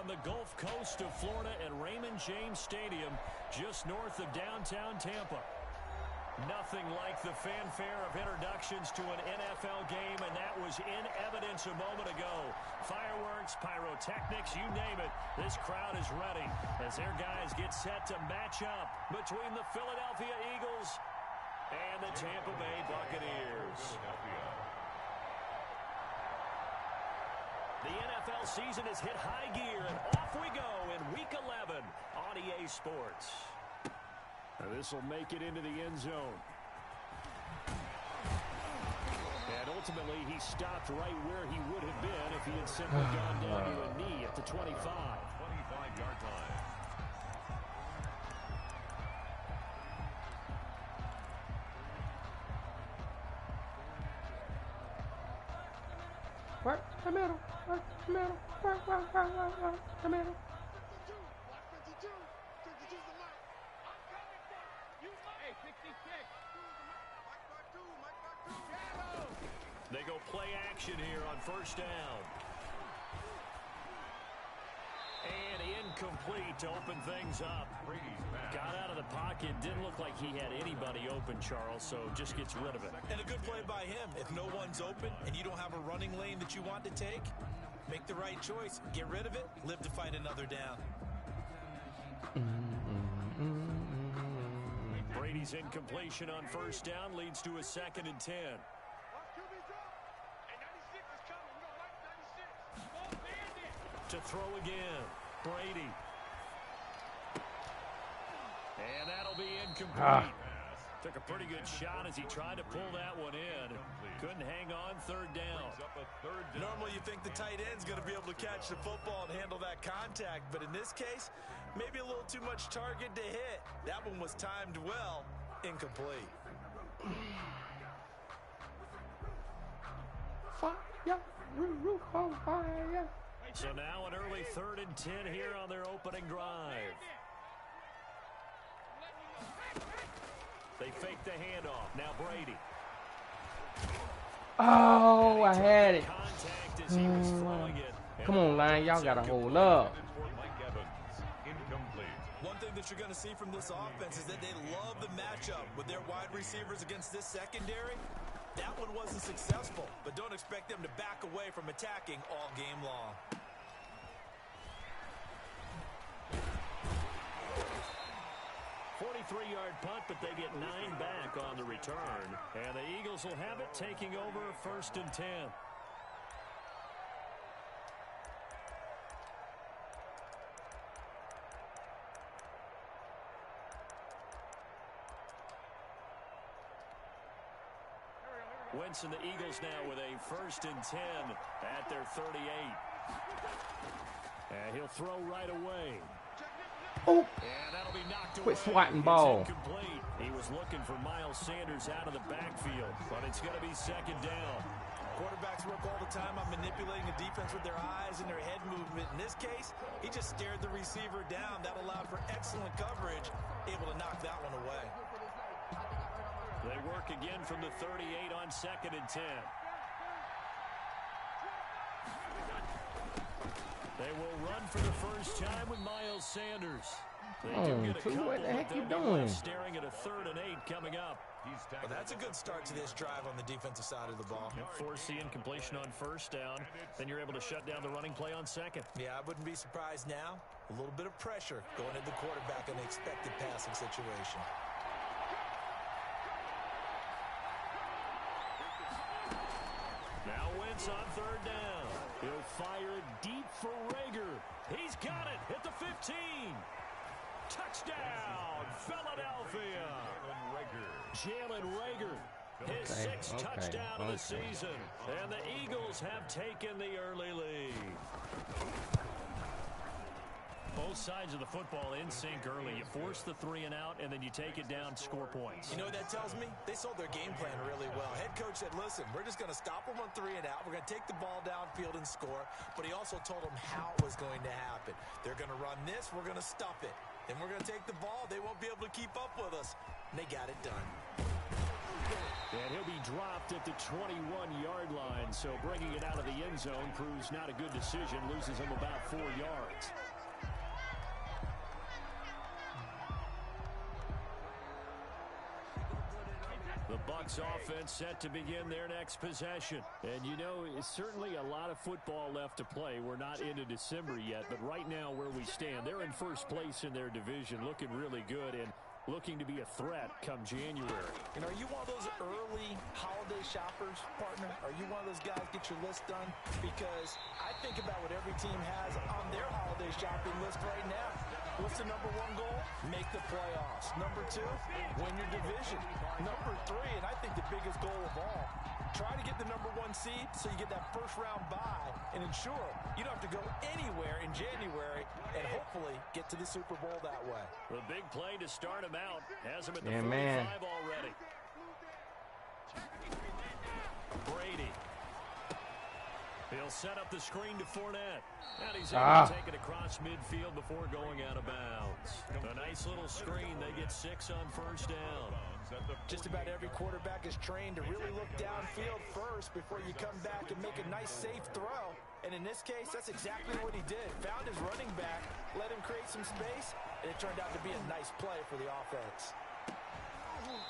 on the Gulf Coast of Florida at Raymond James Stadium, just north of downtown Tampa. Nothing like the fanfare of introductions to an NFL game, and that was in evidence a moment ago. Fireworks, pyrotechnics, you name it. This crowd is ready as their guys get set to match up between the Philadelphia Eagles and the Tampa Bay Buccaneers. The NFL season has hit high gear, and off we go in Week 11 on EA Sports. This will make it into the end zone. And ultimately, he stopped right where he would have been if he had simply gone down to a knee at the 25. 25-yard line. Work the middle, work the middle, work the middle. They go play action here on first down. And incomplete to open things up. Got out of the pocket. Didn't look like he had anybody open, Charles, so just gets rid of it. And a good play by him. If no one's open and you don't have a running lane that you want to take, make the right choice. Get rid of it. Live to fight another down. Brady's incompletion on first down leads to a 2nd and 10. To throw again, Brady. And that'll be incomplete. Took a pretty good shot as he tried to pull that one in. Couldn't hang on, 3rd down. Normally you think the tight end's going to be able to catch the football and handle that contact, but in this case, maybe a little too much target to hit. That one was timed well, incomplete. Fire, roof on fire. So now an early 3rd and 10 here on their opening drive. They fake the handoff. Now Brady. Oh, I had it. Contact as he was throwing it. Come on, line. Y'all got to hold up. One thing that you're going to see from this offense is that they love the matchup with their wide receivers against this secondary. That one wasn't successful, but don't expect them to back away from attacking all game long. Three-yard punt, but they get 9 back on the return. And the Eagles will have it, taking over 1st and 10. Wentz and the Eagles now with a 1st and 10 at their 38. And he'll throw right away. Oh, and that'll be knocked quit away. swatting ball. He was looking for Miles Sanders out of the backfield, but it's going to be 2nd down. Quarterbacks work all the time on manipulating the defense with their eyes and their head movement. In this case, he just stared the receiver down. That allowed for excellent coverage, able to knock that one away. They work again from the 38 on 2nd and 10. They will run for the first time with Miles Sanders. What the heck you doing? Staring at a 3rd and 8 coming up. Well, that's a good start to this drive on the defensive side of the ball. Force the incompletion on first down. Then you're able to shut down the running play on 2nd. Yeah, I wouldn't be surprised now. A little bit of pressure going at the quarterback in an expected passing situation. Now Wentz on 3rd down. He'll fire it deep for Rager. He's got it at the 15. Touchdown, Philadelphia. Jalen Rager, his 6th touchdown of the season. And the Eagles have taken the early lead. Both sides of the football in sync early. You force the 3 and out, and then you take it down, score points. You know what that tells me? They sold their game plan really well. Head coach said, listen, we're just going to stop them on 3 and out. We're going to take the ball downfield and score. But he also told them how it was going to happen. They're going to run this. We're going to stuff it. Then we're going to take the ball. They won't be able to keep up with us. And they got it done. And he'll be dropped at the 21-yard line. So bringing it out of the end zone proves not a good decision. Loses him about 4 yards. The Bucs offense set to begin their next possession. And, you know, it's certainly a lot of football left to play. We're not into December yet, but right now where we stand, they're in first place in their division, looking really good and looking to be a threat come January. And are you one of those early holiday shoppers, partner? Are you one of those guys get your list done? Because I think about what every team has on their holiday shopping list right now. What's the number 1 goal? Make the playoffs. Number 2, win your division. Number 3, and I think the biggest goal of all, try to get the number 1 seed so you get that first-round bye and ensure you don't have to go anywhere in January and hopefully get to the Super Bowl that way. The big play to start him out has him at the 45 already. Brady. He'll set up the screen to Fournette. And he's able to take it across midfield before going out of bounds. A nice little screen. They get 6 on first down. Just about every quarterback is trained to really look downfield first before you come back and make a nice, safe throw. And in this case, that's exactly what he did. Found his running back, let him create some space, and it turned out to be a nice play for the offense.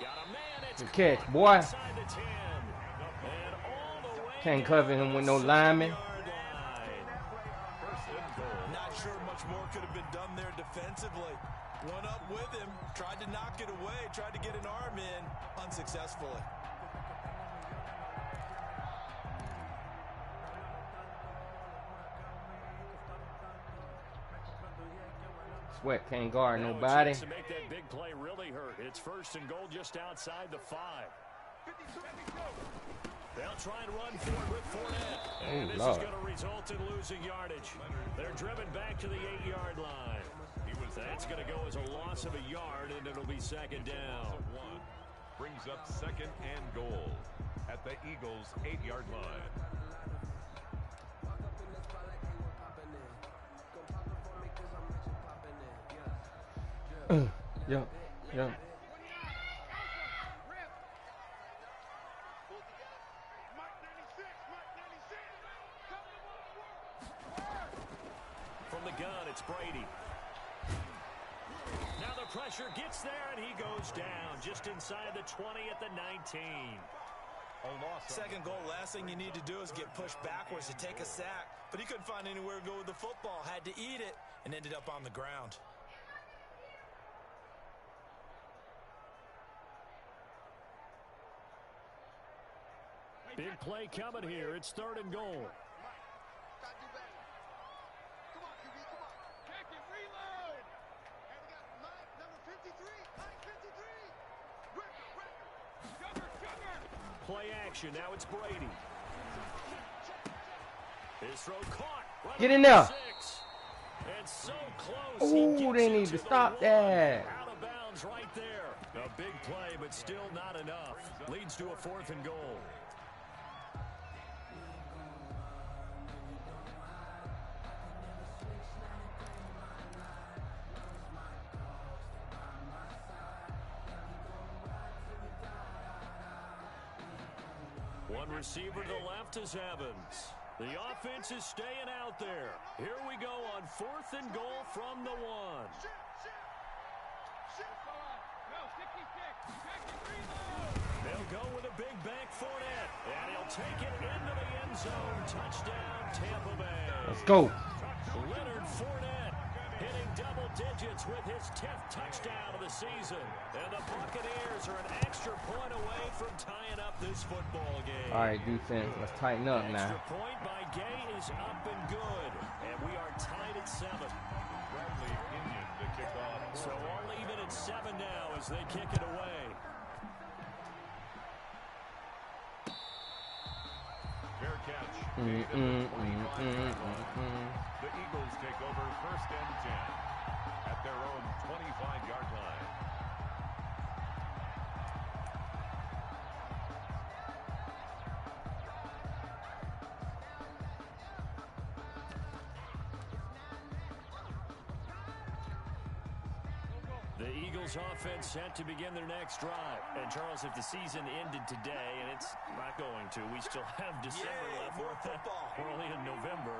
Got a man. It's good catch, boy. inside the 10. And all the way Can't cover him with no lineman. Not sure much more could have been done there defensively. One up with him, tried to knock it away, tried to get an arm in, unsuccessfully. Sweat can't guard nobody. To make that big play really hurt. It's first and goal just outside the 5. They'll try and run for it with Fournette. And this is going to result in losing yardage. They're driven back to the 8-yard line. That's going to go as a loss of a yard, and it'll be second down. Brings up second and goal at the Eagles' 8-yard line. Yeah. From the gun, it's Brady. Now the pressure gets there, and he goes down just inside the 20 at the 19. Second goal, last thing you need to do is get pushed backwards to take a sack. But he couldn't find anywhere to go with the football, had to eat it, and ended up on the ground. Big play coming here. It's third and goal. Play action. Now it's Brady. His throw caught. Right Get in there. 6. And so close. Oh, they need to stop that. Out of bounds right there. A big play, but still not enough. Leads to a 4th and goal. One receiver to the left is Evans. The offense is staying out there. Here we go on 4th and goal from the 1. They'll go with a big bank Fournette, and he'll take it into the end zone. Touchdown, Tampa Bay. Let's go. Leonard Fournette hitting double digits with his 10th touchdown of the season. And the Buccaneers are an extra point away from tying up this football game. All right, defense, let's tighten up now. Extra point by Gay is up and good. And we are tied at 7. Bradley Indian to kick off. So all even at 7 now as they kick it away. Fair catch. The Eagles take over first and 10 at their own 25-yard line. The Eagles offense set to begin their next drive. And Charles, if the season ended today, and it's not going to, we still have December left. More football. We're only in November,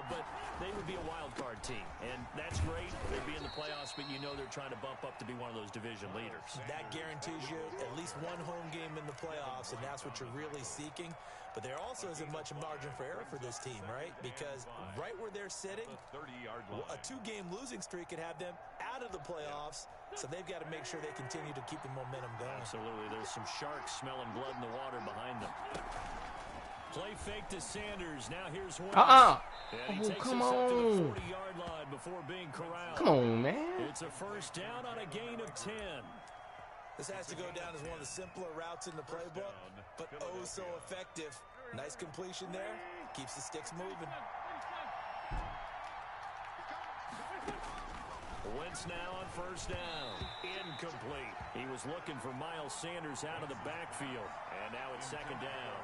but they would be a wild card team, and that's great. They'd be in the playoffs, but you know they're trying to bump up to be one of those division leaders. That guarantees you at least one home game in the playoffs, and that's what you're really seeking. But there also isn't much margin for error for this team, right? Because right where they're sitting, a 2-game losing streak could have them out of the playoffs, so they've got to make sure they continue to keep the momentum going. Absolutely. There's some sharks smelling blood in the water behind them. Play fake to Sanders. Now here's Wentz. Oh, Takes come us up to the on. 40-yard line before being corralled. Come on, man. It's a first down on a gain of 10. This has to go down as one of the simpler routes in the playbook, but oh so effective. Nice completion there. Keeps the sticks moving. Wentz now on first down. Incomplete. He was looking for Miles Sanders out of the backfield. And now it's second down.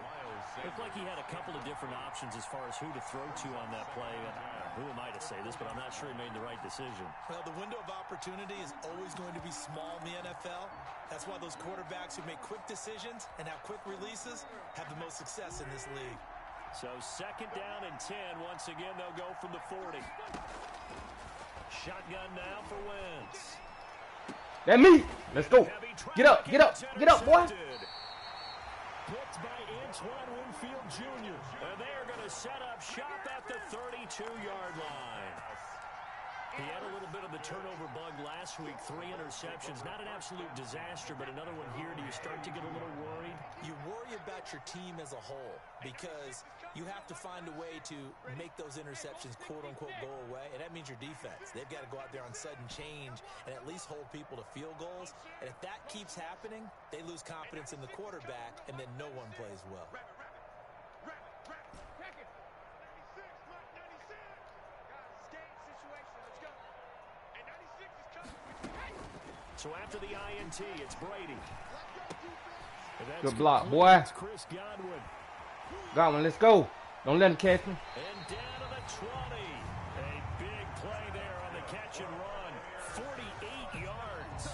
Looked like he had a couple of different options as far as who to throw to on that play. And who am I to say this, but I'm not sure he made the right decision. Well, the window of opportunity is always going to be small in the NFL. That's why those quarterbacks who make quick decisions and have quick releases have the most success in this league. So second down and 10. Once again, they'll go from the 40. Shotgun now for Wentz. That me. Let's go. Get up, get up, get up, boy. Picked by Antoine Winfield Jr. And they are going to set up shop at the 32-yard line. He had a little bit of the turnover bug last week, 3 interceptions. Not an absolute disaster, but another one here. Do you start to get a little worried? You worry about your team as a whole because you have to find a way to make those interceptions, quote-unquote, go away, and that means your defense. They've got to go out there on sudden change and at least hold people to field goals. And if that keeps happening, they lose confidence in the quarterback, and then no one plays well. So after the INT, it's Brady. Good block, boy. Chris Godwin. Godwin, let's go. Don't let him catch me. And down to the 20. A big play there on the catch and run. 48 yards.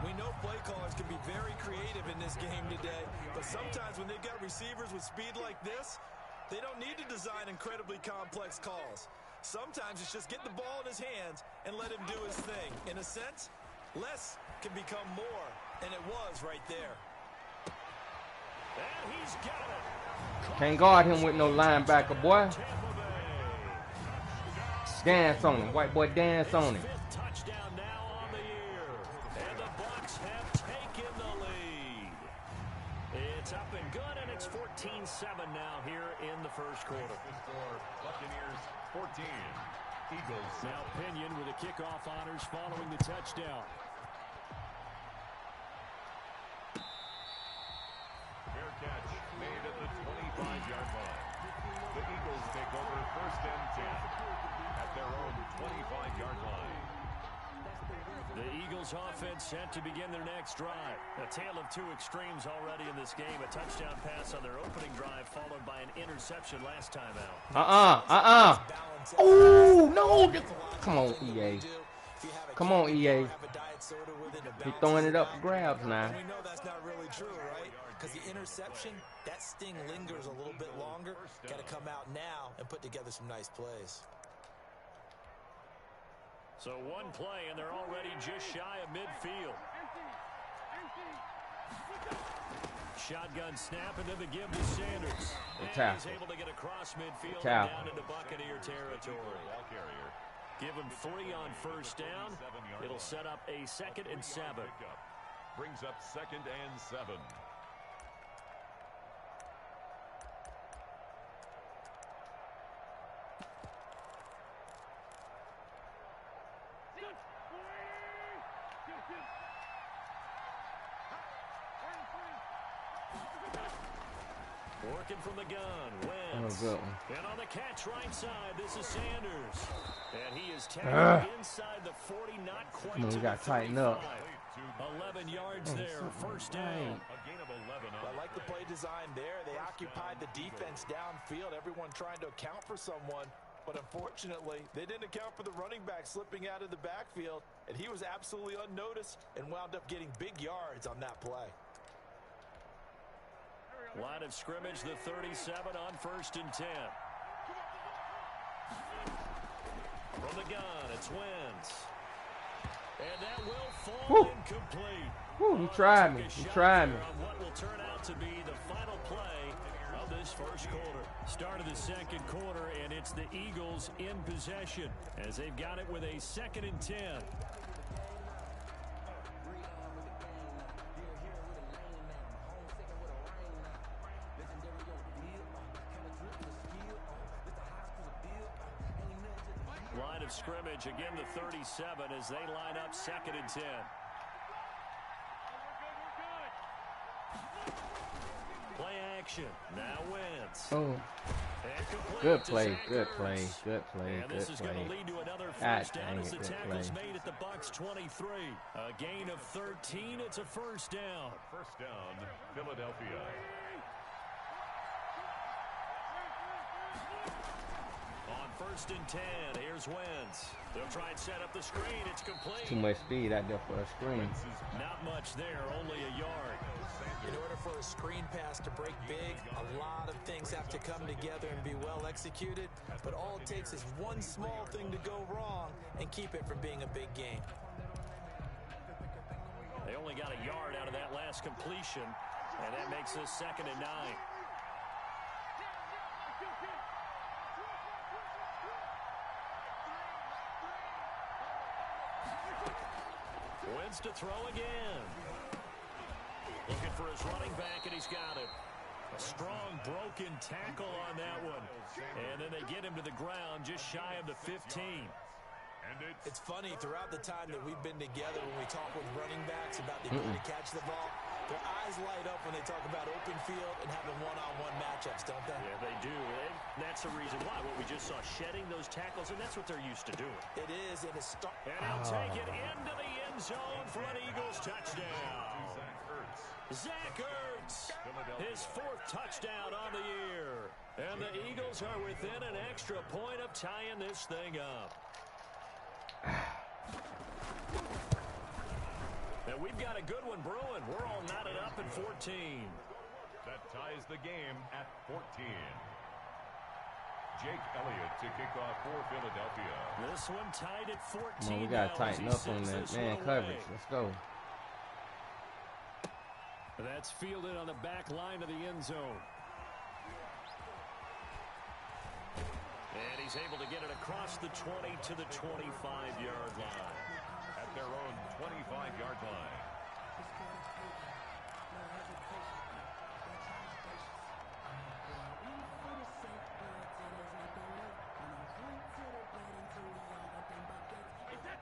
We know play callers can be very creative in this game today, but sometimes when they've got receivers with speed like this, they don't need to design incredibly complex calls. Sometimes it's just get the ball in his hands and let him do his thing. In a sense, less can become more, and it was right there. And he's got it. Can't guard him with no linebacker, boy. Dance on him. White boy, dance on him. Fifth touchdown now on the year. And the Bucs have taken the lead. It's up and good, and it's 14-7 now here in the first quarter. Buccaneers 14. Eagles. Now Pinion with the kickoff honors following the touchdown. Fair catch made at the 25-yard line. The Eagles take over first and 10 at their own 25-yard line. The Eagles offense set to begin their next drive. A tale of two extremes already in this game. A touchdown pass on their opening drive followed by an interception last time out. Oh, no. Come on, EA. Come on, EA. He's throwing it up for grabs now. We know that's not really true, right? Because the interception, that sting lingers a little bit longer. Got to come out now and put together some nice plays. So one play, and they're already just shy of midfield. Shotgun snap, and then the give to Sanders. And he's able to get across midfield and down into Buccaneer territory. Give him 3 on first down. It'll set up a 2nd and 7. Brings up 2nd and 7. Working from the gun, Wentz. And on the catch right side, this is Sanders. And he is tagged inside the 40, not quite to We got to tighten up. 11 yards there, first down. A gain of 11. I like the play design there. They occupied the defense downfield, everyone trying to account for someone. But unfortunately, they didn't account for the running back slipping out of the backfield, and he was absolutely unnoticed and wound up getting big yards on that play. Line of scrimmage, the 37 on 1st and 10. From the gun, it's Wentz. And that will fall incomplete. Woo, he tried me. He tried me. On what will turn out to be the final play of this first quarter. Start of the second quarter, and it's the Eagles in possession as they've got it with a 2nd and 10. Line of scrimmage, again the 37 as they line up 2nd and 10. Play action. Now Wentz. Oh. Good play, good play, good play, And this is going to lead to another first down as the tackle's made at the Bucs 23. A gain of 13. It's a first down. First down, Philadelphia. On 1st and 10, here's Wentz. They'll try and set up the screen. It's complete. Too much speed out there for a screen. Not much there, only a yard. In order for a screen pass to break big, a lot of things have to come together and be well executed. But all it takes is one small thing to go wrong and keep it from being a big game. They only got a yard out of that last completion, and that makes this 2nd and 9. Wentz to throw again. Looking for his running back, and he's got it. A strong broken tackle on that one. And then they get him to the ground just shy of the 15. It's funny, throughout the time that we've been together, when we talk with running backs about the ability to catch the ball, their eyes light up when they talk about open field and having one-on-one matchups, don't they? Yeah, they do. And that's the reason why. What we just saw, shedding those tackles, and that's what they're used to doing. It is, and it's and he'll take it into the end zone for an Eagles touchdown. Zach Ertz, his 4th touchdown on the year. And the Eagles are within an extra point of tying this thing up. And we've got a good one brewing. We're all knotted up at 14. That ties the game at 14. Jake Elliott to kick off for Philadelphia. This one tied at 14. Come on, we got to tighten up on that man coverage. Let's go. That's fielded on the back line of the end zone. And he's able to get it across the 20 to the 25-yard line. At their own 25-yard line.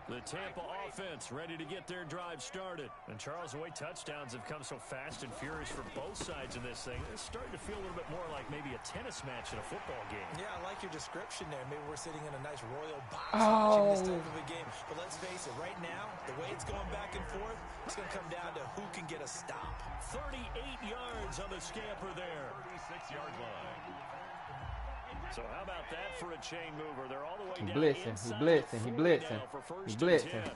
The Tampa offense ready to get their drive started. And Charles, the way touchdowns have come so fast and furious for both sides in this thing, it's starting to feel a little bit more like maybe a tennis match in a football game. Yeah, I like your description there. Maybe we're sitting in a nice royal box watching this type of a game. But let's face it, right now, the way it's going back and forth, it's going to come down to who can get a stop. 38 yards on the scamper there. 36-yard line. So how about that for a chain mover? They're all the way He down blitzing, he blitzing, he blitzing, he blitzing.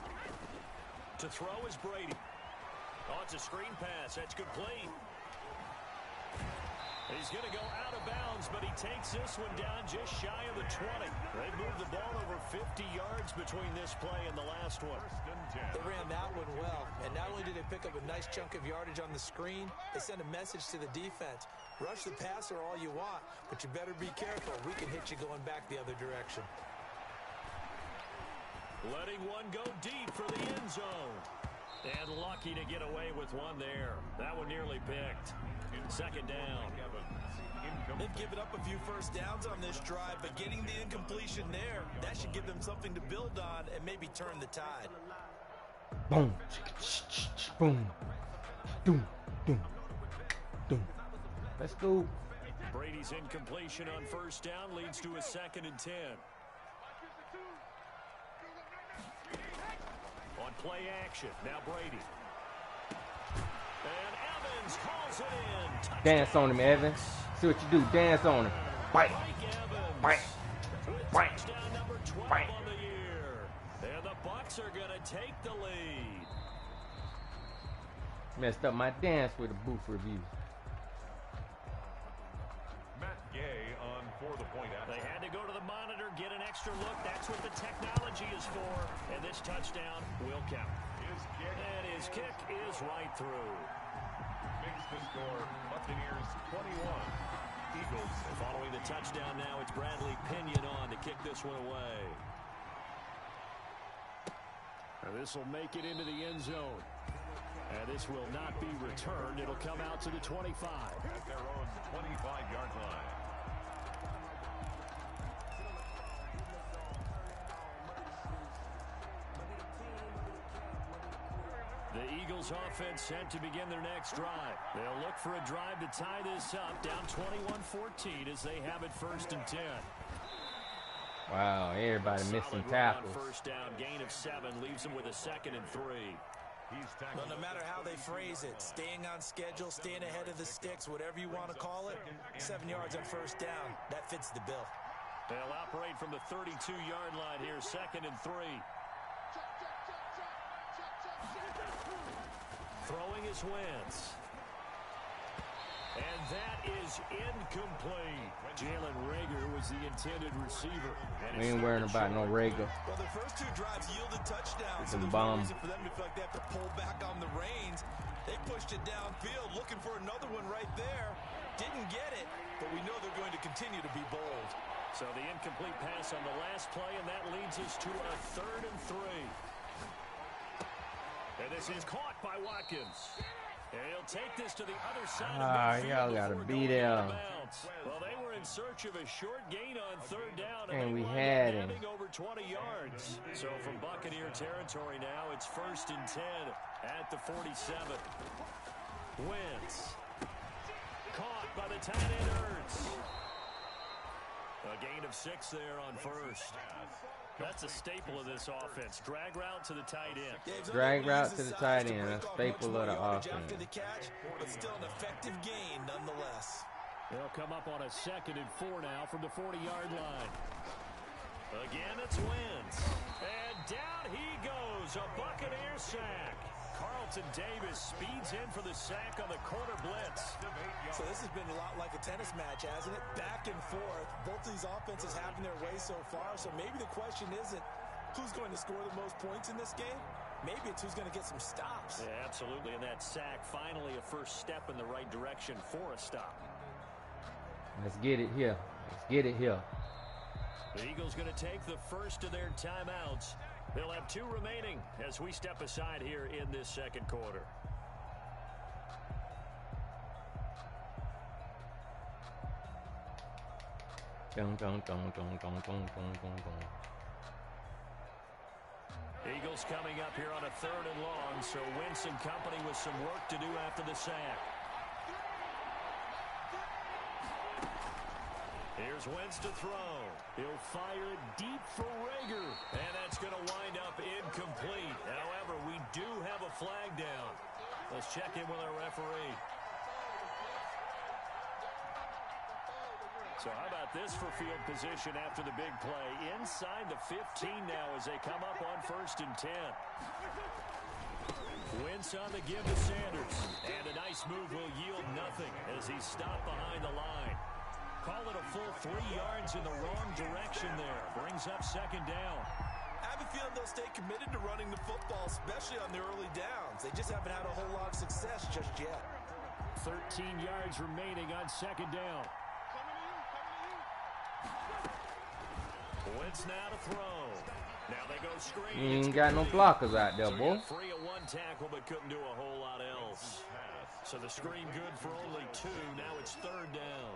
To throw is Brady. Oh, it's a screen pass. That's complete. He's going to go out of bounds, but he takes this one down just shy of the 20. They moved the ball over 50 yards between this play and the last one. They ran that one well, and not only did they pick up a nice chunk of yardage on the screen, they sent a message to the defense. Rush the passer all you want, but you better be careful. We can hit you going back the other direction. Letting one go deep for the end zone. And lucky to get away with one there. That one nearly picked. 2nd down. They've given up a few first downs on this drive, but getting the incompletion there, that should give them something to build on and maybe turn the tide. Boom. Boom. Doom. Doom. Doom. Let's go. Brady's incompletion on 1st down leads to a 2nd and 10. On play action, now Brady. And Evans calls it in. Touchdown. Dance on him, Evans. See what you do. Dance on him. Bite. Mike Evans Bite. with Touchdown number 12 on the year. And the Bucs are going to take the lead. Messed up my dance with a booth review. Matt Gay on for the point after. They had to go to the monitor, get an extra look. That's what the technology is for. And this touchdown will count. And his kick is right through. Makes the score Buccaneers 21. Eagles. Following the touchdown now, it's Bradley Pinion on to kick this one away. This will make it into the end zone. And this will not be returned. It'll come out to the 25. At their own 25-yard line. The Eagles offense set to begin their next drive. They'll look for a drive to tie this up, down 21-14 as they have it 1st and 10. Wow, everybody missing tackles. First down, gain of 7, leaves them with a 2nd and 3. Well, no matter how they phrase it, staying on schedule, staying ahead of the sticks, whatever you want to call it, 7 yards on 1st down, that fits the bill. They'll operate from the 32-yard line here, 2nd and 3. Throwing is Wentz. And that is incomplete. Jalen Reagor was the intended receiver. We ain't worrying about no Reagor. Well, the first 2 drives yielded touchdowns. It's a so bomb. reason for them to feel like they have to pull back on the reins. They pushed it downfield, looking for another one right there. Didn't get it, but we know they're going to continue to be bold. So the incomplete pass on the last play, and that leads us to a 3rd and 3. And this is caught by Watkins. And he'll take this to the other side of the y'all gotta be there. Well, they were in search of a short gain on 3rd down, And we they had him. having over 20 yards. So from Buccaneer territory now, it's 1st and 10 at the 47. Wentz. Caught by the tight end Ertz. A gain of 6 there on 1st. That's a staple of this offense. Drag route to the tight end. Drag route to the tight end. A staple of the offense. After the catch, but still an effective gain nonetheless. They'll come up on a 2nd and 4 now from the 40-yard line. Again, it's Wentz. And down he goes. A Buccaneer sack. Carlton Davis speeds in for the sack on the corner blitz. So this has been a lot like a tennis match, hasn't it? Back and forth. Both these offenses having their way so far. So maybe the question isn't who's going to score the most points in this game. Maybe it's who's going to get some stops. Yeah, absolutely. And that sack, finally a first step in the right direction for a stop. Let's get it here. Let's get it here. The Eagles going to take the first of their timeouts. They'll have 2 remaining as we step aside here in this 2nd quarter. Dun, dun, dun, dun, dun, dun, dun, dun, dun. Eagles coming up here on a 3rd and long, so Wentz and company with some work to do after the sack. Here's Wentz to throw. He'll fire it deep for Reagor. And that's going to wind up incomplete. However, we do have a flag down. Let's check in with our referee. So how about this for field position after the big play? Inside the 15 now as they come up on 1st and 10. Wentz on the give to Sanders. And a nice move will yield nothing as he's stopped behind the line. Call it a full 3 yards in the wrong direction there. Brings up 2nd down. I have a feeling they'll stay committed to running the football, especially on the early downs. They just haven't had a whole lot of success just yet. 13 yards remaining on 2nd down. Wentz now to throw. Now they go screen. You ain't got no blockers out there, boy. Free of 1 tackle, but couldn't do a whole lot else. So the screen good for only 2. Now it's 3rd down.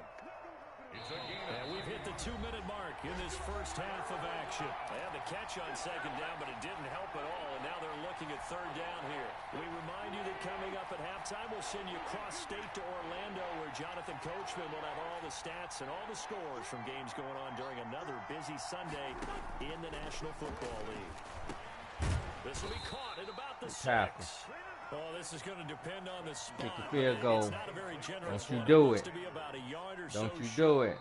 And we've hit the 2-minute mark in this first half of action. They had the catch on 2nd down, but it didn't help at all. And now they're looking at 3rd down here. We remind you that coming up at halftime, we'll send you cross-state to Orlando, where Jonathan Coachman will have all the stats and all the scores from games going on during another busy Sunday in the National Football League. This will be caught at about the 6. Oh, this is going to depend on the spot. Kick the field goal. It's not a very generous Don't you one. do It it. to be about a yard or Don't so you short. do it.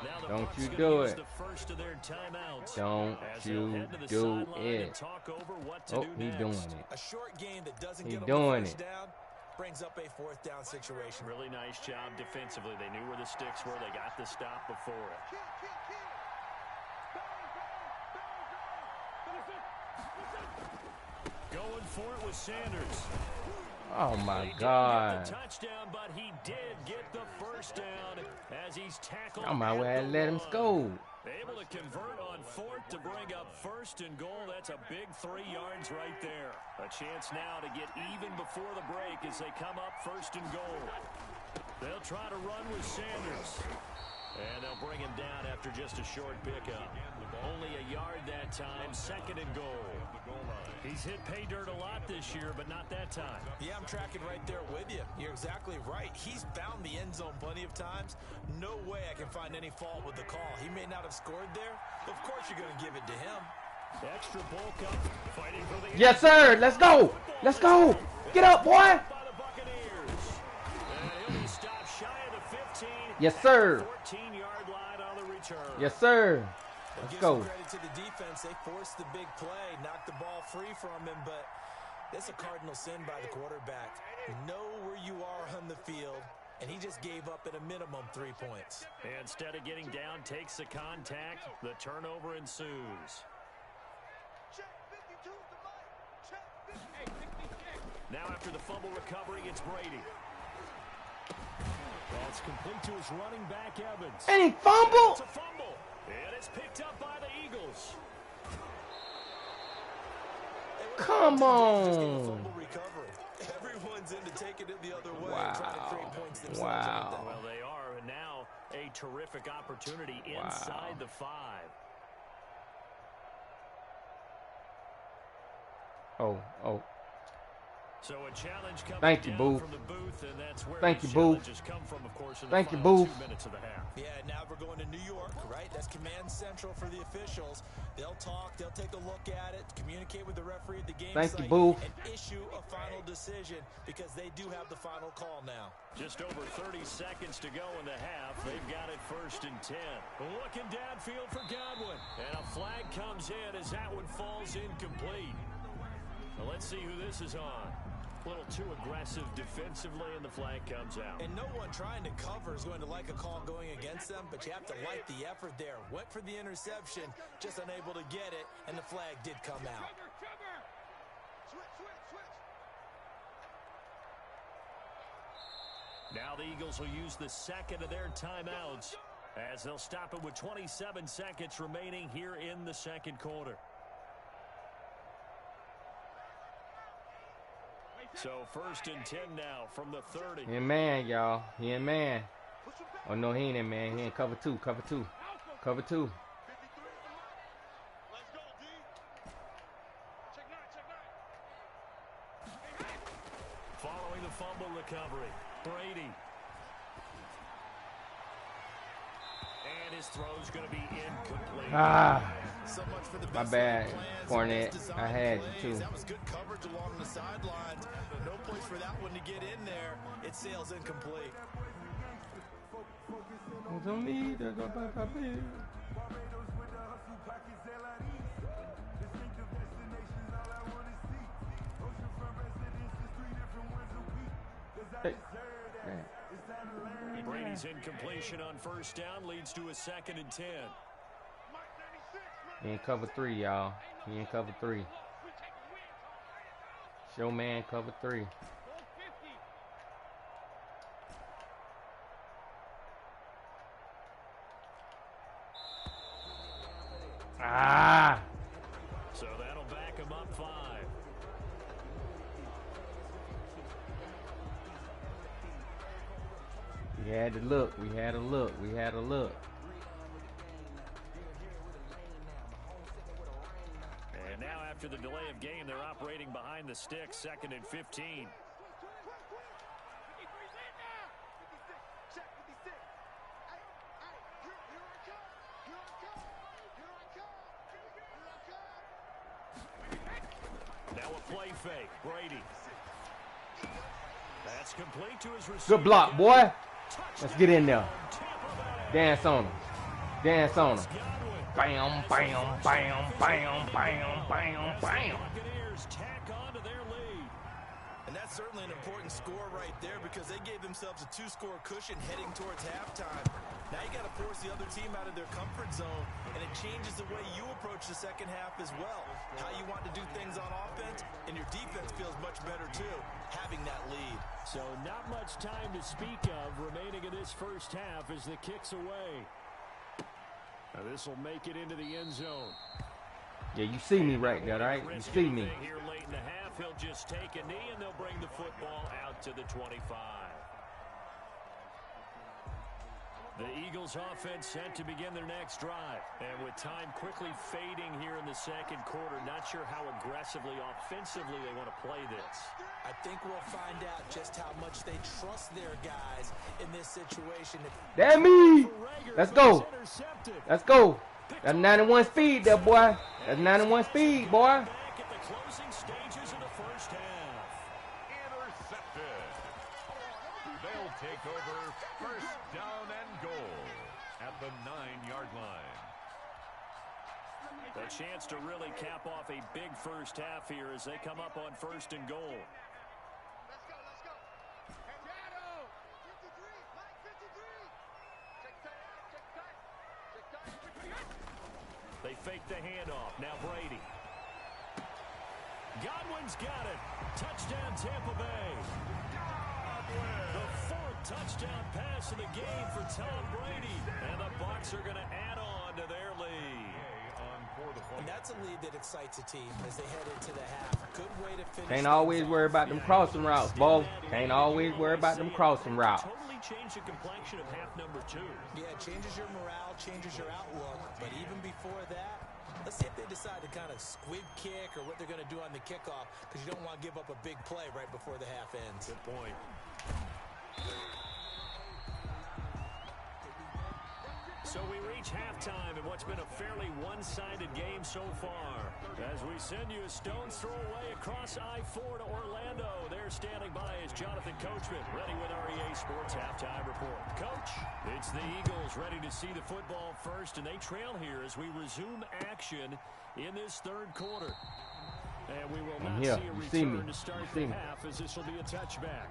Now the Don't Bucs you gonna do use it. the first of their timeouts. Don't As they'll you head to the do sideline it. and talk over what to Oh, do he next. doing it. A short game that doesn't He get them doing the first it. down brings up a fourth down situation. Really nice job defensively. They knew where the sticks were. They got the stop before it. Going for it with Sanders. Oh my He didn't God. get the touchdown, but he did get the first down as he's tackled. I might well at have the let him one. go. Able to convert on fourth to bring up first and goal. That's a big 3 yards right there. A chance now to get even before the break as they come up first and goal. They'll try to run with Sanders. And they'll bring him down after just a short pickup. Only a yard that time, second and goal. He's hit pay dirt a lot this year, but not that time. Yeah, I'm tracking right there with you. You're exactly right. He's found the end zone plenty of times. No way I can find any fault with the call. He may not have scored there. Of course you're going to give it to him. Extra bulk up, fighting for the Yes, sir. Let's go. Let's go. Get up, boy. by the Buccaneers. And he'll be stopped shy of the 15. Yes, sir. 14-yard line on the return. Yes, sir. Let's Give go. some credit to the defense. They forced the big play, knocked the ball free from him, but it's a cardinal sin by the quarterback. Know where you are on the field, and he just gave up at a minimum 3 points. Instead of getting down, takes the contact. The turnover ensues. Now after the fumble recovery, it's Brady. That's complete to his running back, Evans. And he fumbled. It's a fumble. And it's picked up by the Eagles. Come on. Fumble recovery. Everyone's into taking it the other way and trying to create points themselves. Wow. Well, they are, and now a terrific opportunity inside the 5. Oh. So a challenge coming Thank you, down Boo. from the booth, and that's where Thank these you, Boo. challenges come from, of course, in the Thank you, final Boo. 2 minutes of the half. Yeah, now we're going to New York, right? That's command central for the officials. They'll talk, they'll take a look at it, communicate with the referee at the game Thank site, you, Boo. and issue a final decision because they do have the final call now. Just over 30 seconds to go in the half. They've got it first and 10. Looking downfield for Godwin. And a flag comes in as that one falls incomplete. Well, let's see who this is on. A little too aggressive defensively, and the flag comes out. And no one trying to cover is going to like a call going against them, but you have to like the effort there. Went for the interception, just unable to get it, and the flag did come out. Now the Eagles will use the second of their timeouts as they'll stop it with 27 seconds remaining here in the second quarter. So first and 10 now from the 30. He in man, y'all. He in man. Oh, no, he ain't in man. He in cover 2. Cover 2. Cover 2. Following the fumble recovery, Brady. And his throw's going to be incomplete. So much for the My best bad, plans, Fournette. best I had you, plays. too. That was good coverage along the sidelines. No place for that one to get in there. It sails incomplete. Hey. Brady's incompletion on first down leads to a second and 10. He in cover 3, y'all. He in cover 3. Show man cover 3. So that'll back him up 5. We had to look. We had a look. We had a look. And now after the delay of game, they're operating behind the sticks, second and 15. Now a play fake, Brady. That's complete to his receiver. Good block, boy. Let's get in there. Dance on him. Dance on him. Bam, bam, bam, bam, bam, bam, bam. Buccaneers tack on to their lead. And that's certainly an important score right there because they gave themselves a 2-score cushion heading towards halftime. Now you got to force the other team out of their comfort zone, and it changes the way you approach the second half as well. How you want to do things on offense, and your defense feels much better too, having that lead. So not much time to speak of remaining in this first half as the kick's away. Now this will make it into the end zone. Yeah, you see me right there, right? You see me. Here late in the half, he'll just take a knee and they'll bring the football out to the 25. The Eagles offense set to begin their next drive. And with time quickly fading here in the second quarter, not sure how aggressively, offensively they want to play this. I think we'll find out just how much they trust their guys in this situation. Damn me! Let's go. Let's go. That's 91 speed there, boy. That's 91 speed, boy. Back at the closing stages of the first half. Intercepted. They'll take over first down and goal at the 9-yard line. A chance to really cap off a big first half here as they come up on first and goal. They fake the handoff. Now Brady. Godwin's got it. Touchdown Tampa Bay. The 4th touchdown pass of the game for Tom Brady. And the Bucs are going to add on to their lead. And that's a lead that excites a team as they head into the half. Good way to finish. Can't always worry about them crossing routes, Bo. Can't always worry about them crossing routes. Totally changed the complexion of half number 2. Yeah, it changes your morale, changes your outlook. But even before that, let's see if they decide to kind of squib kick or what they're going to do on the kickoff, because you don't want to give up a big play right before the half ends. Good point. So we reach halftime in what's been a fairly one-sided game so far. As we send you a stone's throw away across I-4 to Orlando. There standing by is Jonathan Coachman, ready with our EA Sports Halftime Report. Coach, it's the Eagles ready to see the football first, and they trail here as we resume action in this third quarter. And we will not see a return to start the half, as this will be a touchback.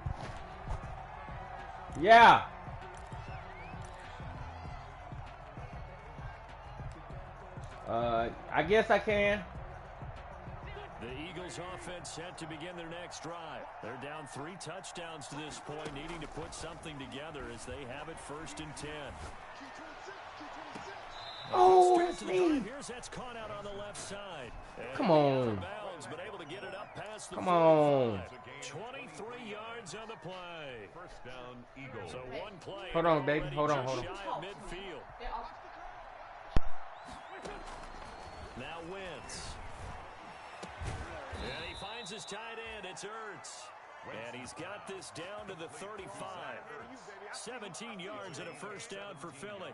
Yeah. I guess I can. The Eagles offense set to begin their next drive. They're down 3 touchdowns to this point, needing to put something together as they have it 1st and 10. Oh, that's me. Here's that's caught out on the left side. Come on. Bounds, but able to get it up past the Come on. 23 yards on the play. First down, Eagles. So one play. Hold on, baby. Hold on. Shy of midfield. Now Wentz. And he finds his tight end. It's Ertz. And he's got this down to the 35. 17 yards and a first down for Philly.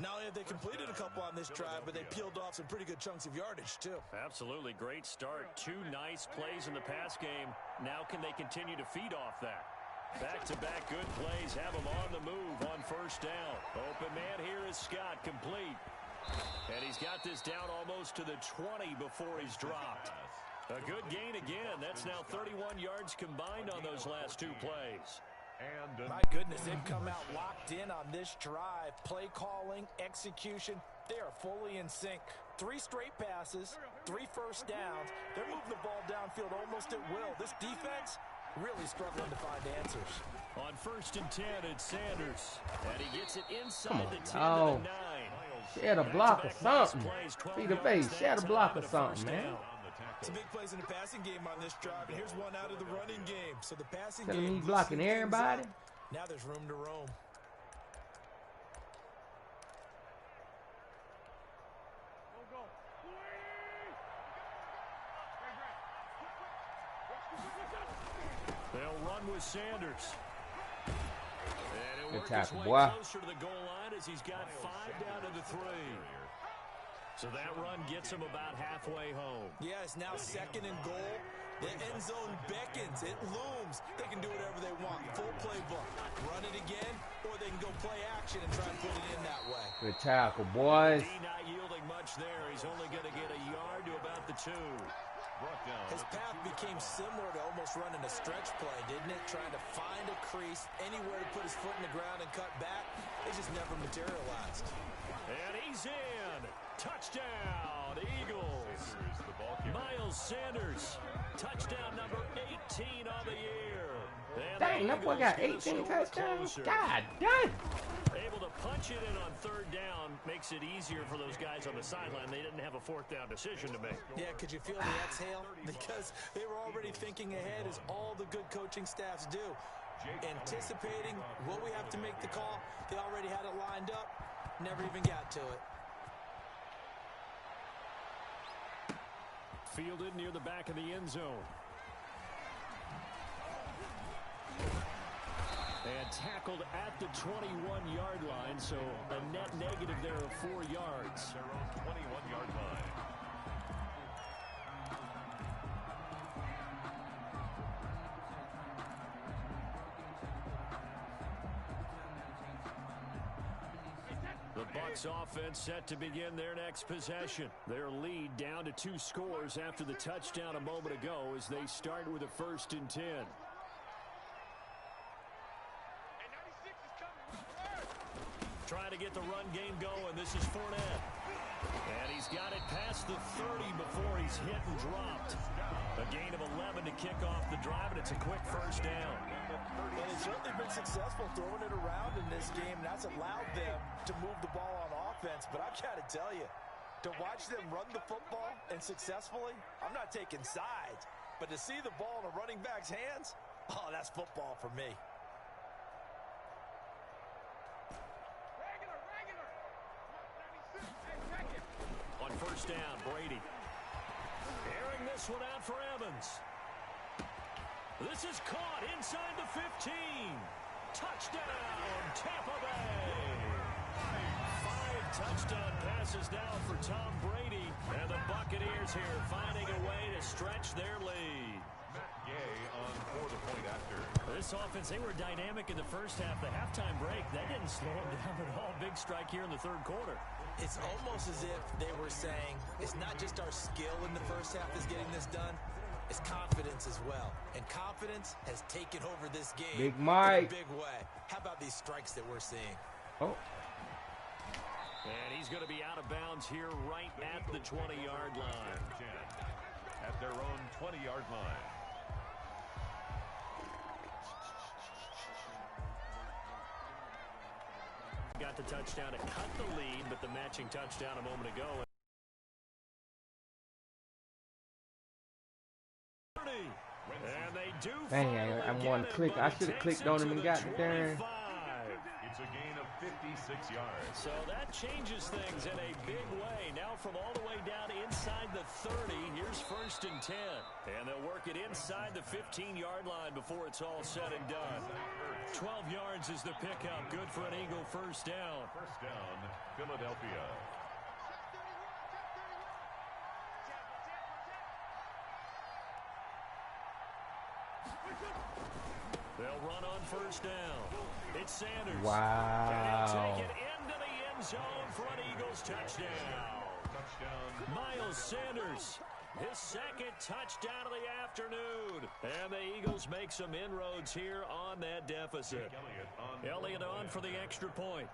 Not only have they completed a couple on this drive, but they peeled off some pretty good chunks of yardage, too. Absolutely. Great start. 2 nice plays in the pass game. Now can they continue to feed off that? Back-to-back good plays have them on the move on first down. Open man here is Scott, complete. And he's got this down almost to the 20 before he's dropped. A good gain again. That's now 31 yards combined on those last 2 plays. And my goodness, they've come out locked in on this drive. Play calling, execution, they are fully in sync. 3 straight passes, 3 first downs. They're moving the ball downfield almost at will. This defense really struggling to find answers. On 1st and 10, it's Sanders. And he gets it inside the 10 to Oh. the 9. Share the block or something. See the face. Share the block or something, man. Some big plays in the passing game on this drive, and here's one out of the running game. So the passing Telling game me blocking everybody. Now there's room to roam. They'll run with Sanders. And he'll work tackle, his way boy. closer to the goal line as he's got 5 down to the 3. So that run gets him about halfway home. Yeah, it's now 2nd and goal. The end zone beckons. It looms. They can do whatever they want. Full playbook. Run it again, or they can go play action and try and put it in that way. Good tackle, boys. D not yielding much there. He's only going to get a yard to about the 2. His path became similar to almost running a stretch play, didn't it? Trying to find a crease, anywhere to put his foot in the ground and cut back. It just never materialized. And he's in. Touchdown, Eagles. Miles Sanders, touchdown number 18 on the year. And Dang, that boy got 18 touchdowns. God dang. Able to punch it in on 3rd down makes it easier for those guys on the sideline. They didn't have a 4th down decision to make. Yeah, could you feel the exhale? Because they were already thinking ahead, as all the good coaching staffs do. Anticipating, will we have to make the call? They already had it lined up. Never even got to it. Fielded near the back of the end zone. And tackled at the 21-yard line, so a net negative there of 4 yards. Their own 21-yard line. The Bucs offense set to begin their next possession. Their lead down to 2 scores after the touchdown a moment ago as they start with a 1st and 10. Trying to get the run game going. This is Fournette. And he's got it past the 30 before he's hit and dropped. A gain of 11 to kick off the drive, and it's a quick 1st down. And they've certainly been successful throwing it around in this game. That's allowed them to move the ball on offense. But I've got to tell you, to watch them run the football and successfully, I'm not taking sides. But to see the ball in a running back's hands, oh, that's football for me. On 1st down, Brady. Airing this one out for Evans. This is caught inside the 15. Touchdown, Tampa Bay. 5 touchdown passes now for Tom Brady. And the Buccaneers here finding a way to stretch their lead. Matt Gay on for the point after. This offense, they were dynamic in the 1st half. The halftime break, that didn't slow them down at all. Big strike here in the 3rd quarter. It's almost as if they were saying, it's not just our skill in the 1st half that's getting this done, it's confidence as well. And confidence has taken over this game Big Mike. in a big way. How about these strikes that we're seeing? Oh. And he's going to be out of bounds here right at the 20-yard line. At their own 20-yard line. Got the touchdown to cut the lead, but the matching touchdown a moment ago. And they do. Dang, I'm one click. I should have clicked on him and got there. It's a gain of 56 yards. So that changes things in a big way. Now from all the way down inside the 30, here's 1st and 10. And they'll work it inside the 15-yard line before it's all said and done. 12 yards is the pickup. Good for an Eagle 1st down. 1st down, Philadelphia. They'll run on 1st down. It's Sanders. Wow. And he'll take it into the end zone for an Eagles touchdown. Miles Sanders, his 2nd touchdown of the afternoon. And the Eagles make some inroads here on that deficit. Elliott on for the extra point.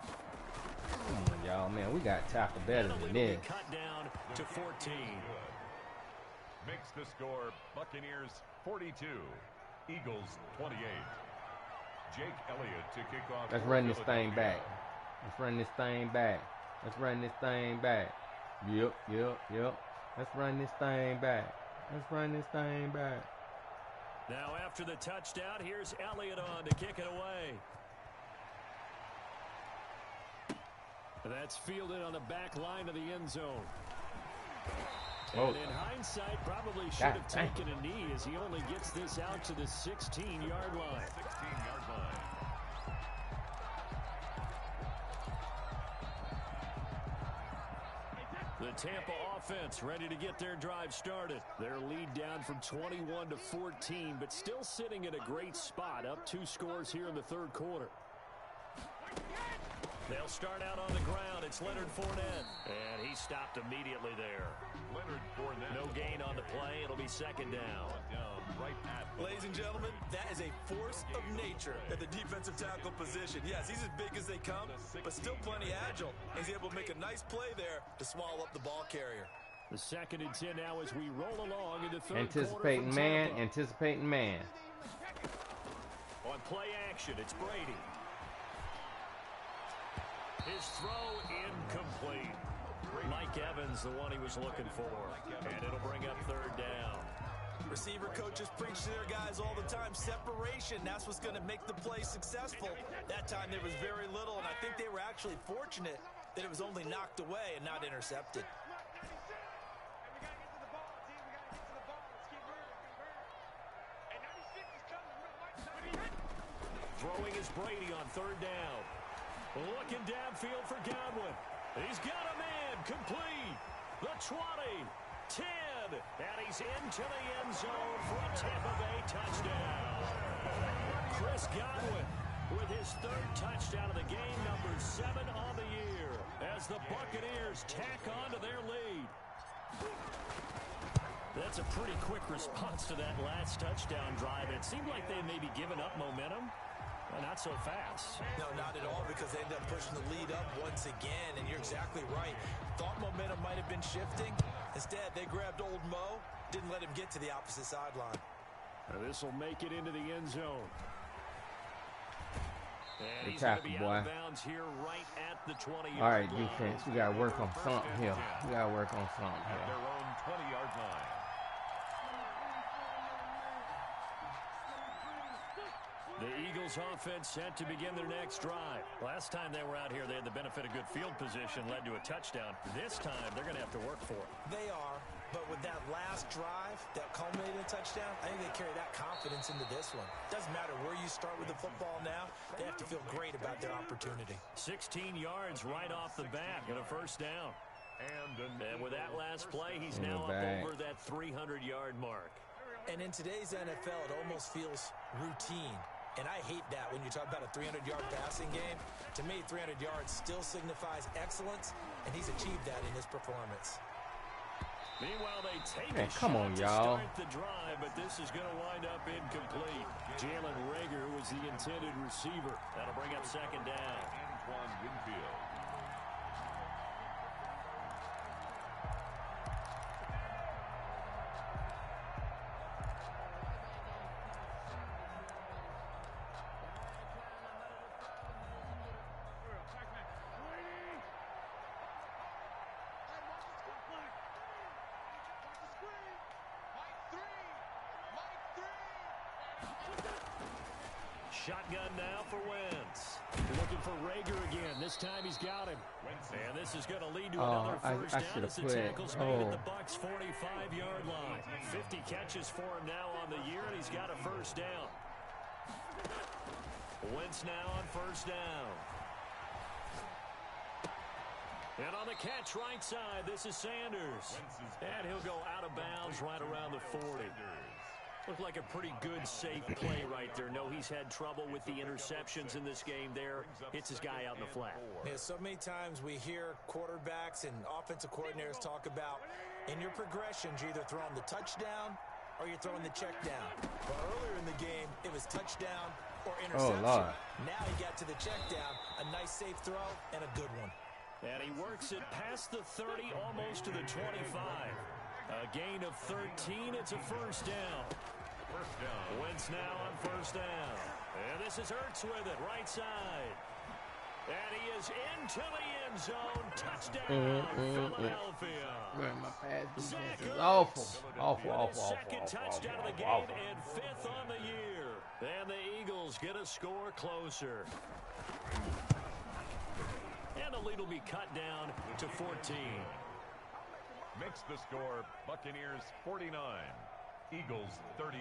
Come on, y'all, man. We got tackled better than this. Cut down to 14. Makes the score Buccaneers 42, Eagles 28. Jake Elliott to kick off. Let's run this thing back. Let's run this thing back. Let's run this thing back. Yep. Let's run this thing back. Let's run this thing back. Now after the touchdown, here's Elliott on to kick it away. That's fielded on the back line of the end zone. And in hindsight, probably should have taken a knee as he only gets this out to the 16-yard line. 16-yard line. The Tampa offense ready to get their drive started. Their lead down from 21 to 14, but still sitting in a great spot, up 2 scores here in the third quarter. They'll start out on the ground. It's Leonard Fournette. And he stopped immediately there. Leonard Fournette. No gain on the play. It'll be second down. Right at Ladies and gentlemen, that is a force of nature at the defensive tackle position. Yes, he's as big as they come, but still plenty agile. He's able to make a nice play there to swallow up the ball carrier. The 2nd and 10 now as we roll along in the third Anticipating quarter. man, anticipating man. On play action, it's Brady. His throw incomplete. Mike Evans, the one he was looking for. And it'll bring up third down. Receiver coaches preach to their guys all the time. Separation, that's what's going to make the play successful. That time there was very little, and I think they were actually fortunate that it was only knocked away and not intercepted. Throwing is Brady on third down. Looking downfield for Godwin. He's got a man complete. The 20, 10, and he's into the end zone for a Tampa Bay touchdown. Chris Godwin with his 3rd touchdown of the game, number 7 on the year, as the Buccaneers tack on to their lead. That's a pretty quick response to that last touchdown drive. It seemed like they may be giving up momentum. Well, not so fast. No, not at all, because they ended up pushing the lead up once again, and you're exactly right. Thought momentum might have been shifting. Instead, they grabbed old Mo, didn't let him get to the opposite sideline. This will make it into the end zone. And Good he's going to tackle, be boy. out of bounds here right at the 20-yard All right, line. defense. We got to work on something here. We got to work on something at here. their own 20-yard line. The Eagles offense set to begin their next drive. Last time they were out here, they had the benefit of good field position, led to a touchdown. This time, they're going to have to work for it. They are, but with that last drive that culminated in a touchdown, I think they carry that confidence into this one. Doesn't matter where you start with the football now, they have to feel great about their opportunity. 16 yards right off the bat and a first down. And with that last play, he's now up over that 300-yard mark. And in today's NFL, it almost feels routine. And I hate that when you talk about a 300-yard passing game. To me, 300 yards still signifies excellence, and he's achieved that in his performance. Meanwhile, they take Man, a come shot on, to y'all. start the drive, but this is going to wind up incomplete. Jalen Reagor was the intended receiver. That'll bring up second down. Antoine Winfield. Shotgun now for Wentz. Looking for Reagor again. This time he's got him. And this is going to lead to another first down as the tackle's made at the Bucs' 45-yard line. 50 catches for him now on the year, and he's got a first down. Wentz now on first down. And on the catch right side, this is Sanders. And he'll go out of bounds right around the 40. Looked like a pretty good, safe play right there. No, he's had trouble with the interceptions in this game there. Hits his guy out in the flat. Yeah, so many times we hear quarterbacks and offensive coordinators talk about in your progressions, you're either throwing the touchdown or you're throwing the check down. Well, earlier in the game, it was touchdown or interception. Oh, Lord. Now he got to the check down, a nice safe throw and a good one. And he works it past the 30, almost to the 25. A gain of 13. It's a first down. First down. Wentz now on first down. And this is Ertz with it, right side. And he is into the end zone. Touchdown, Philadelphia. Man, my pass defense Zach is Ertz awful. with Awful. his second touchdown of the game and 5th on the year. And the Eagles get a score closer. And the lead will be cut down to 14. Makes the score Buccaneers 49, Eagles 35.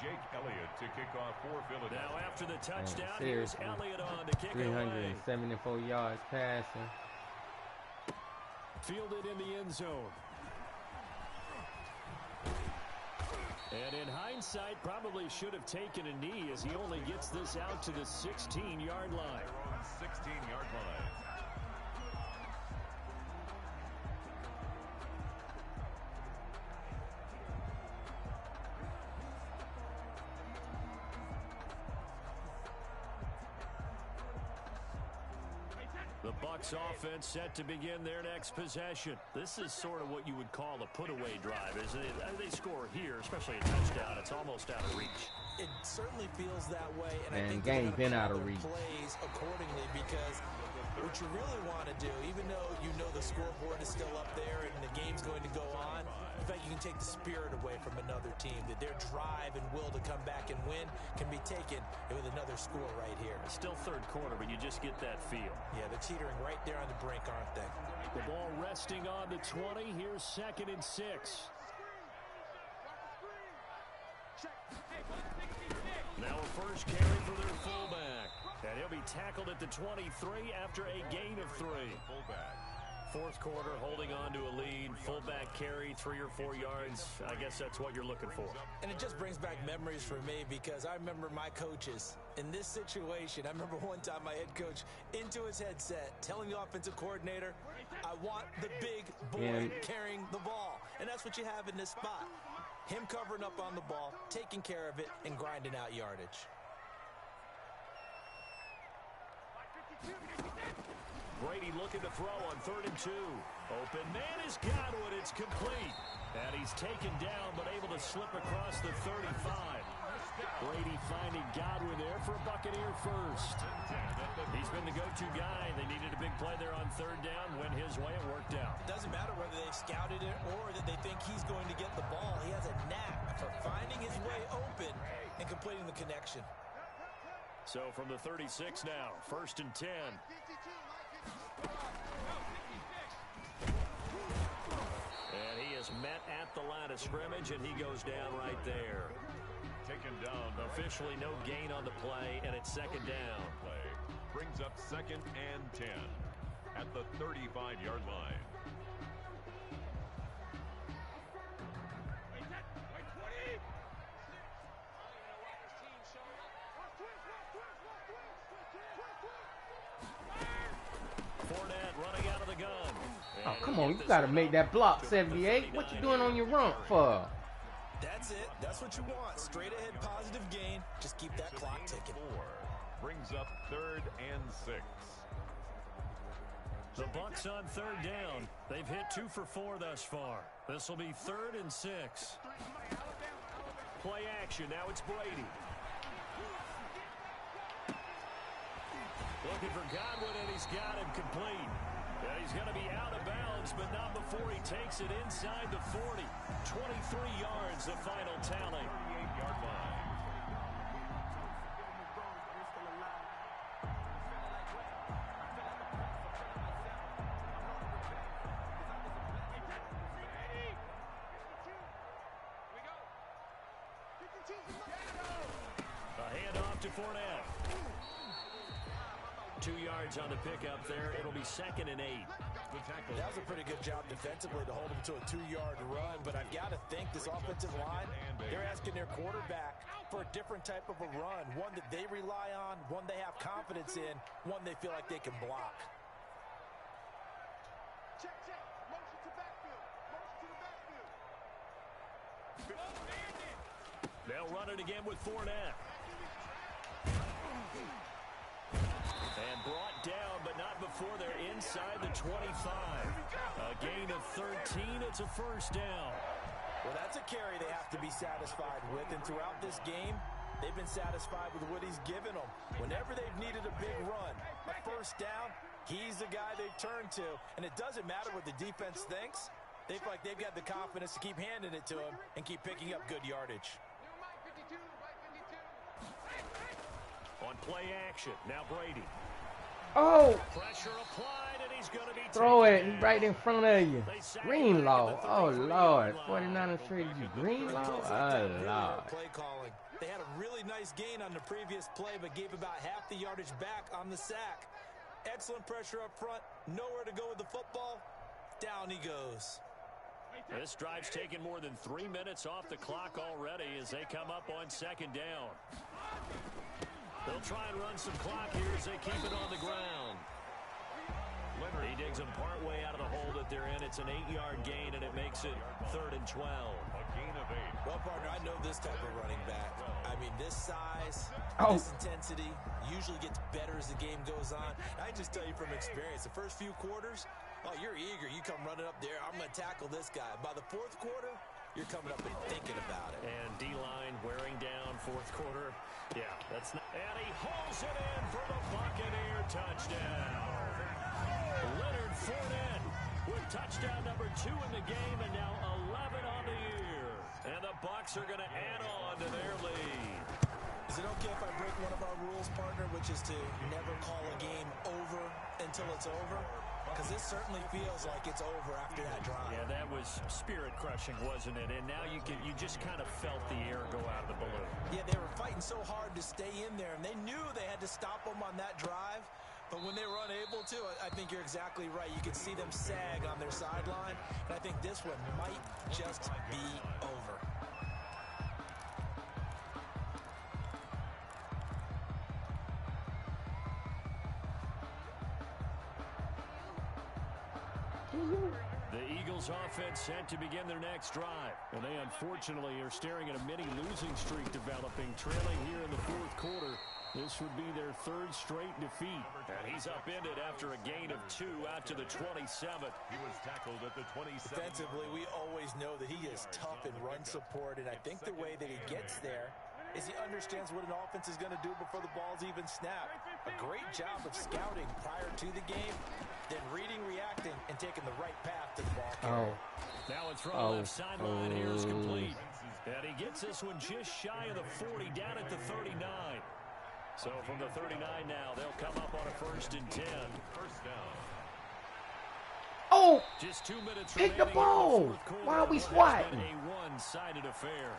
Jake Elliott to kick off for Philadelphia. Now after the touchdown, Man, here's seriously. Elliott on to kick it away. 374 yards passing. Fielded in the end zone. And in hindsight, probably should have taken a knee as he only gets this out to the 16-yard line. 16-yard line. The Bucs offense set to begin their next possession. This is sort of what you would call a put-away drive, isn't it? They score here, especially a touchdown. It's almost out of reach. It certainly feels that way, and I think game been out of reach. Plays accordingly, because what you really want to do, even though you know the scoreboard is still up there and the game's going to go on, in fact, you can take the spirit away from another team, that their drive and will to come back and win can be taken with another score right here. It's still third quarter, but you just get that feel. Yeah, they're teetering right there on the brink, aren't they? The ball resting on the 20. Here's 2nd and 6. Now a first carry for their fullback. And he'll be tackled at the 23 after a gain of 3. Fullback. Fourth quarter, holding on to a lead. Fullback carry, 3 or 4 yards. I guess that's what you're looking for. And it just brings back memories for me, because I remember my coaches in this situation. I remember one time my head coach into his headset telling the offensive coordinator, I want the big boy carrying the ball. And that's what you have in this spot. Him covering up on the ball, taking care of it, and grinding out yardage. Brady looking to throw on 3rd and 2. Open man is Godwin. It's complete. And he's taken down, but able to slip across the 35. Brady finding Godwin there for a Buccaneer first. He's been the go-to guy. They needed a big play there on 3rd down. Went his way. It worked out. Doesn't matter whether they've scouted it or that they think he's going to get the ball. He has a knack for finding his way open and completing the connection. So from the 36 now, 1st and 10. And he is met at the line of scrimmage, and he goes down right there. Taken down. Officially no gain on the play, and it's 2nd down. Play brings up 2nd and 10 at the 35-yard line. Oh, come on. You got to make that block, 78. What you doing on your rump for? That's it. That's what you want. Straight ahead positive gain. Just keep that clock ticking. 4 brings up 3rd and 6. The Bucs on 3rd down. They've hit 2 for 4 thus far. This will be 3rd and 6. Play action. Now it's Brady. Looking for Godwin, and he's got him complete. And he's going to be out of bounds, but not before he takes it inside the 40. 23 yards, the final tally. 38-yard line. A handoff to Fournette. 2 yards on the pickup there. It'll be 2nd and 8. That was a pretty good job defensively to hold him to a 2-yard run, but I've got to think this offensive line, they're asking their quarterback for a different type of a run, one that they rely on, one they have confidence in, one they feel like they can block. Check. Motion to backfield. They'll run it again with Fournette. And brought down, but not before they're inside the 25. A gain of 13. It's a first down. Well, that's a carry they have to be satisfied with, and throughout this game, they've been satisfied with what he's given them. Whenever they've needed a big run, a first down, he's the guy they've turned to. And it doesn't matter what the defense thinks. They feel like they've got the confidence to keep handing it to him and keep picking up good yardage. On play action, now Brady. Oh! Pressure applied, and he's going to be Throw it right in front of you. Greenlaw. Oh, Lord. 49ers traded you Greenlaw? Oh, Lord. Play calling. They had a really nice gain on the previous play, but gave about half the yardage back on the sack. Excellent pressure up front. Nowhere to go with the football. Down he goes. This drive's taken more than 3 minutes off the clock already as they come up on second down. They'll try and run some clock here as they keep it on the ground. He digs them partway out of the hole that they're in. It's an 8-yard gain, and it makes it 3rd and 12. A gain of 8. Well, partner, I know this type of running back. I mean, this size, this intensity usually gets better as the game goes on. I just tell you from experience, the first few quarters, oh, you're eager. You come running up there. I'm going to tackle this guy. By the 4th quarter, you're coming up and thinking about it. And D-line wearing down 4th quarter. Yeah, that's not. And he hauls it in for the Buccaneer touchdown. Leonard Fournette with touchdown number 2 in the game, and now 11 on the year. And the Bucs are going to add on to their lead. Is it okay if I break one of our rules, partner, which is to never call a game over until it's over? Because this certainly feels like it's over after that drive. Yeah, that was spirit-crushing, wasn't it? And now you just kind of felt the air go out of the balloon. Yeah, they were fighting so hard to stay in there, and they knew they had to stop them on that drive. But when they were unable to, I think you're exactly right. You could see them sag on their sideline, and I think this one might just be over. The Eagles offense set to begin their next drive. And they unfortunately are staring at a mini losing streak developing, trailing here in the 4th quarter. This would be their 3rd straight defeat. And he's upended after a gain of 2 out to the 27th. He was tackled at the 27th. Defensively, we always know that he is tough in run support, and I think the way that he gets there is he understands what an offense is going to do before the ball's even snapped. A great job of scouting prior to the game, then reading, reacting, and taking the right path to the ball carrier. Now a throw left sideline here is complete. And he gets this one just shy of the 40, down at the 39. So from the 39 now, they'll come up on a 1st and 10. First down. Oh! Just 2 minutes Take the ball! Why are we swatting? A one-sided affair.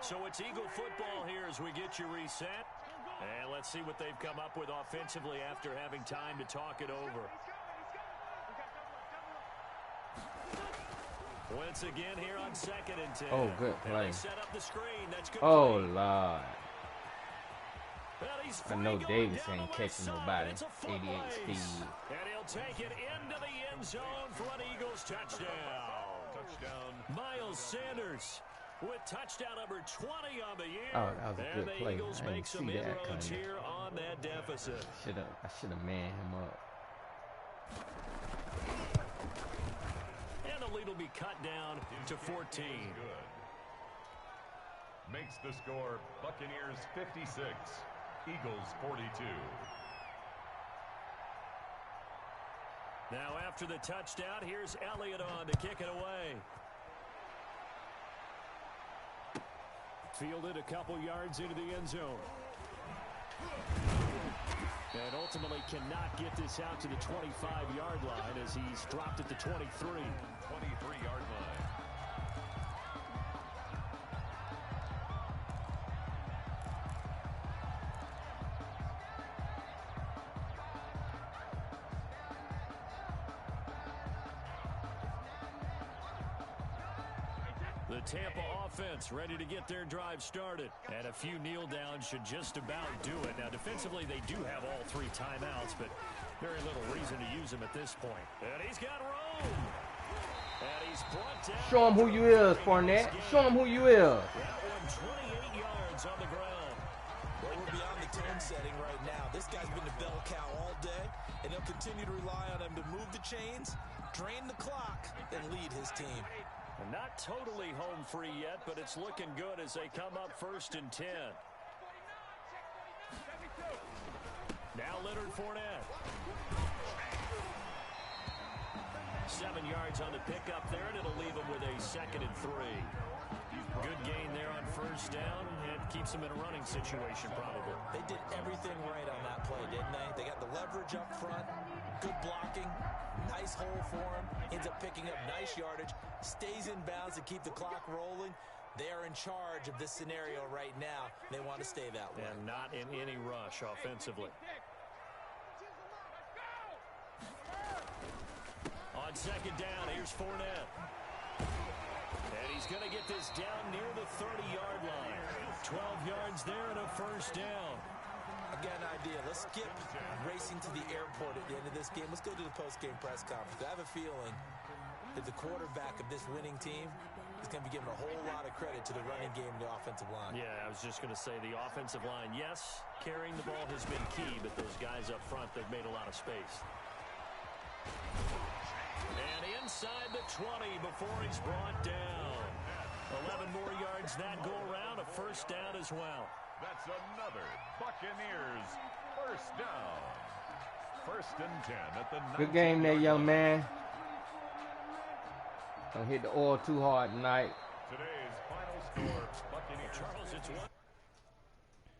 So it's Eagle football here as we get you reset. And let's see what they've come up with offensively after having time to talk it over. Once again here on 2nd and 10. Oh, good play. Set up the screen. That's good. Oh, Lord. I I know Davis ain't catching nobody. 88 speed. And he'll take it into the end zone for an Eagles touchdown. Touchdown. Miles Sanders with touchdown number 20 on the year. Oh, that was a good and the play. Eagles I make didn't some see that inroads coming. here on that deficit. I should have manned him up. And the lead will be cut down to 14. Good. Makes the score Buccaneers 56, Eagles 42. Now after the touchdown, here's Elliott on to kick it away. Fielded a couple yards into the end zone. And ultimately cannot get this out to the 25-yard line as he's dropped at the 23. 23-yard line. The Tampa offense ready to get their drive started. And a few kneel downs should just about do it. Now, defensively, they do have all 3 timeouts, but very little reason to use them at this point. And he's got room. And he's brought down. Show him who you is, Fournette. Show him who you is. That one 28 yards on the ground. Well, we're beyond the tone setting right now. This guy's been the bell cow all day, and they'll continue to rely on him to move the chains, drain the clock, and lead his team. And not totally home free yet, but it's looking good as they come up 1st and 10. Now Leonard Fournette. 7 yards on the pickup there, and it'll leave him with a 2nd and 3. Good gain there on 1st down, and keeps them in a running situation probably. They did everything right on that play, didn't they? They got the leverage up front, good blocking, nice hole for him, ends up picking up nice yardage, stays in bounds to keep the clock rolling. They are in charge of this scenario right now. They want to stay that way. And not in any rush offensively. On second down, here's Fournette. And he's going to get this down near the 30-yard line. 12 yards there and a first down. Again, idea. Let's skip racing to the airport at the end of this game. Let's go to the post-game press conference. I have a feeling that the quarterback of this winning team is going to be given a whole lot of credit to the running game and the offensive line. Yeah, I was just going to say the offensive line, yes, carrying the ball has been key, but those guys up front, they've made a lot of space. And inside the 20 before he's brought down. 11 more yards that go around, a first down as well. That's another Buccaneers first down. First and 10 at the 19. Good game there, young man. Don't hit the oil too hard tonight. Today's final score, Buccaneers. Charles, it's one.